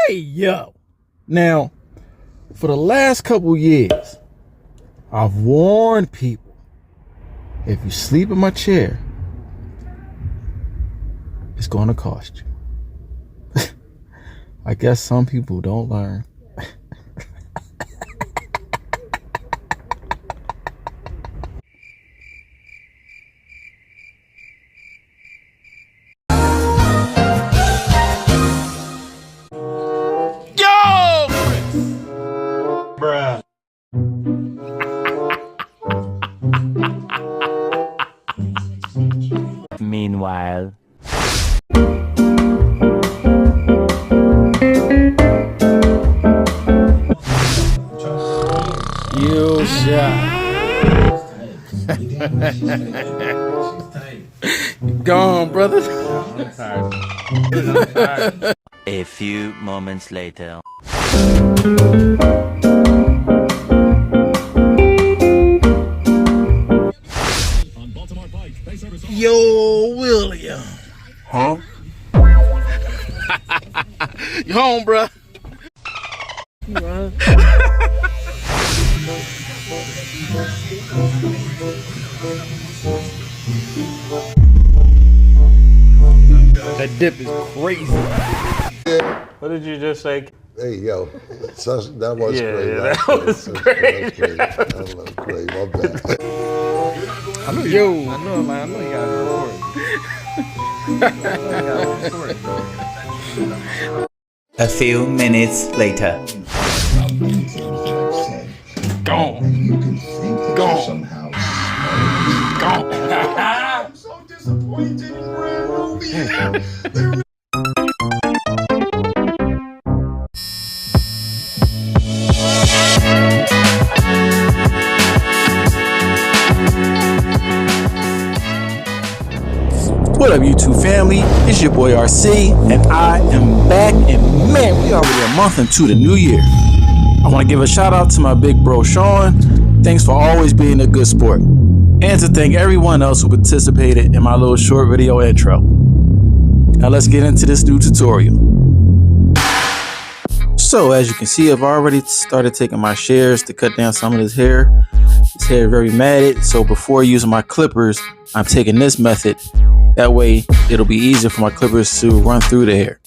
Hey, yo. Now, for the last couple years, I've warned people, if you sleep in my chair, it's going to cost you. I guess some people don't learn. Yo! Bruh. Meanwhile. You shot. Gone, brother. A few moments later. Yo, William. Huh? You home, bruh? That dip is crazy. What did you just say? Hey, yo, that was crazy. Yeah, that was crazy. That was crazy. My bad. I know you got A few minutes later. Gone. Gone. Gone. I'm so disappointed in brand movie. What up, YouTube family? It's your boy RC, and I am back. And man, we already a month into the new year. I want to give a shout out to my big bro Sean. Thanks for always being a good sport, and to thank everyone else who participated in my little short video intro. Now let's get into this new tutorial. So as you can see, I've already started taking my shears to cut down some of this hair. This hair is very matted, so before using my clippers, I'm taking this method. That way, it'll be easier for my clippers to run through the hair.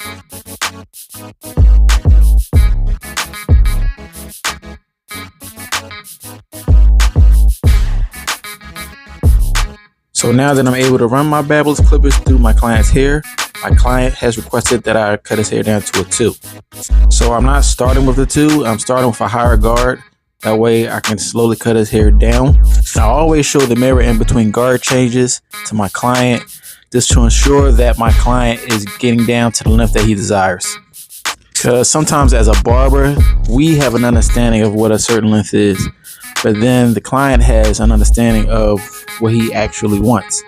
So now that I'm able to run my Barber's clippers through my client's hair, my client has requested that I cut his hair down to a 2. So I'm not starting with a 2, I'm starting with a higher guard. That way I can slowly cut his hair down. I always show the mirror in between guard changes to my client, just to ensure that my client is getting down to the length that he desires. Because sometimes as a barber, we have an understanding of what a certain length is, but then the client has an understanding of what he actually wants.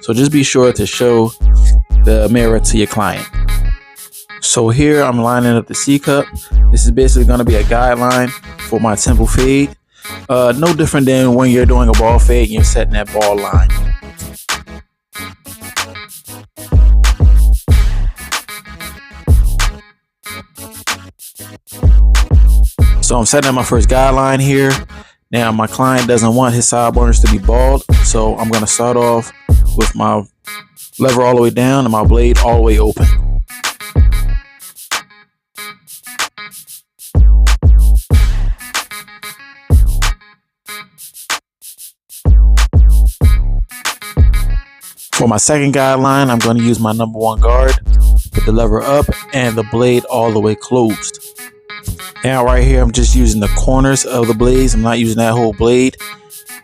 So just be sure to show the mirror to your client. So here I'm lining up the C cup. This is basically going to be a guideline for my temple fade. No different than when you're doing a ball fade and you're setting that ball line. So I'm setting up my first guideline here. Now my client doesn't want his sideburns to be bald, so I'm going to start off with my lever all the way down and my blade all the way open. For my second guideline, I'm going to use my number 1 guard with the lever up and the blade all the way closed. Now right here, I'm just using the corners of the blades. I'm not using that whole blade.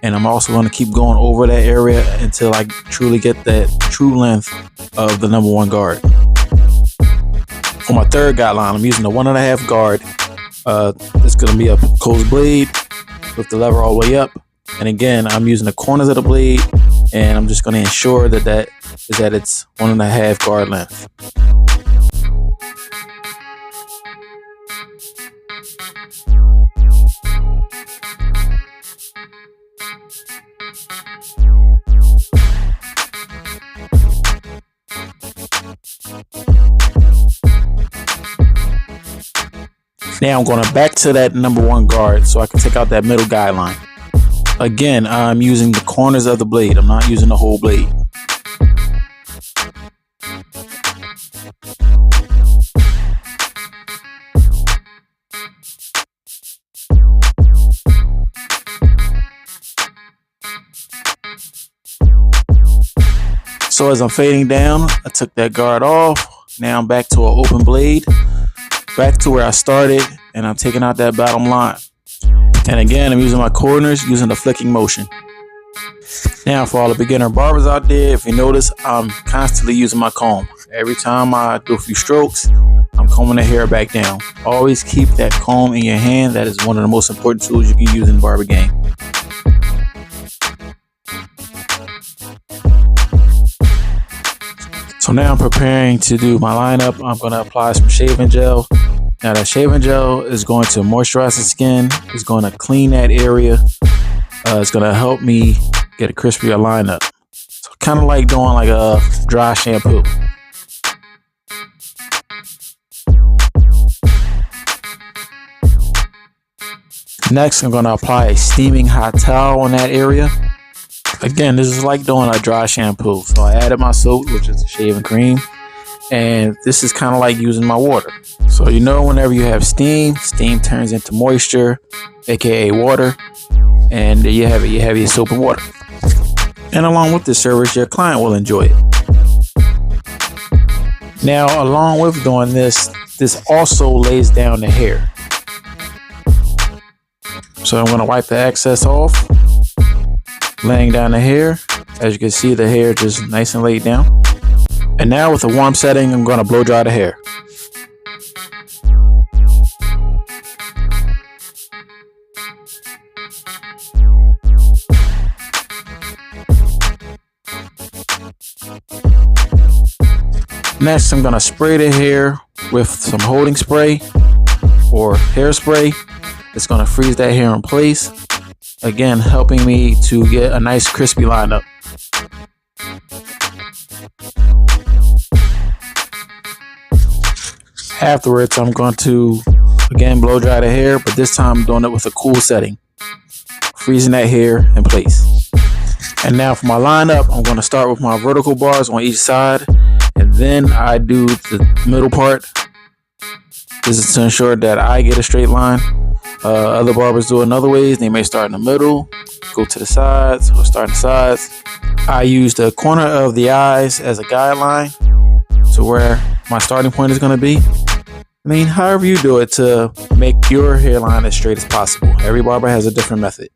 And I'm also going to keep going over that area until I truly get that true length of the number 1 guard. For my third guideline, I'm using the 1.5 guard. It's going to be a closed blade with the lever all the way up. And again, I'm using the corners of the blade, and I'm just going to ensure that it's 1.5 guard length. Now I'm going back to that number 1 guard so I can take out that middle guideline. Again, I'm using the corners of the blade. I'm not using the whole blade. So as I'm fading down, I took that guard off. Now I'm back to an open blade, back to where I started, and I'm taking out that bottom line. And again, I'm using my corners, using the flicking motion. Now for all the beginner barbers out there, if you notice, I'm constantly using my comb. Every time I do a few strokes, I'm combing the hair back down. Always keep that comb in your hand. That is one of the most important tools you can use in the barber game. So now I'm preparing to do my lineup. I'm going to apply some shaving gel. Now that shaving gel is going to moisturize the skin. It's going to clean that area. It's going to help me get a crispier lineup. So kind of like doing like a dry shampoo. Next, I'm going to apply a steaming hot towel on that area. Again, this is like doing a dry shampoo. So I added my soap, which is the shaving cream. And this is kind of like using my water. So you know, whenever you have steam, steam turns into moisture, aka water. And there you have it. You have your soap and water. And along with this service, your client will enjoy it. Now, along with doing this, this also lays down the hair. So I'm going to wipe the excess off, laying down the hair. As you can see, the hair just nice and laid down. And now with a warm setting, I'm going to blow dry the hair. Next, I'm going to spray the hair with some holding spray or hairspray. It's going to freeze that hair in place. Again, helping me to get a nice crispy lineup. Afterwards, I'm going to again blow dry the hair, but this time I'm doing it with a cool setting, freezing that hair in place. And now for my lineup, I'm going to start with my vertical bars on each side, and then I do the middle part. This is to ensure that I get a straight line. Other barbers do it in other ways. They may start in the middle, go to the sides, or start in the sides. I use the corner of the eyes as a guideline to where my starting point is going to be. I mean, however you do it to make your hairline as straight as possible. Every barber has a different method.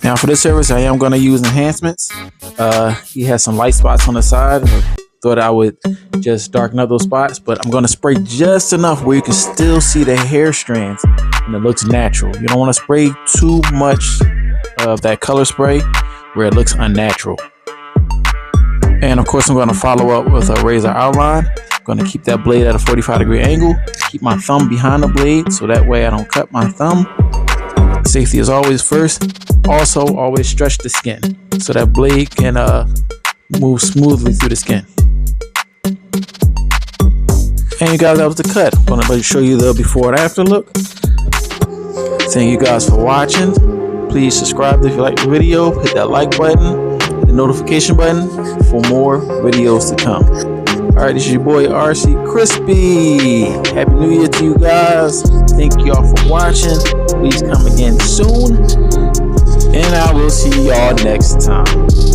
Now for this service, I am going to use enhancements. He has some light spots on the side. I thought I would just darken up those spots, but I'm going to spray just enough where you can still see the hair strands and it looks natural. You don't want to spray too much of that color spray where it looks unnatural. And of course, I'm going to follow up with a razor outline. I'm going to keep that blade at a 45-degree angle. Keep my thumb behind the blade so that way I don't cut my thumb. Safety is always first. Also, always stretch the skin so that blade can move smoothly through the skin. And you guys, that was the cut. I'm going to show you the before and after look. Thank you guys for watching. Please subscribe if you like the video. Hit that like button, hit the notification button for more videos to come. right, this is your boy RC Crispy. Happy New Year to you guys. Thank y'all for watching. Please come again soon. And I will see y'all next time.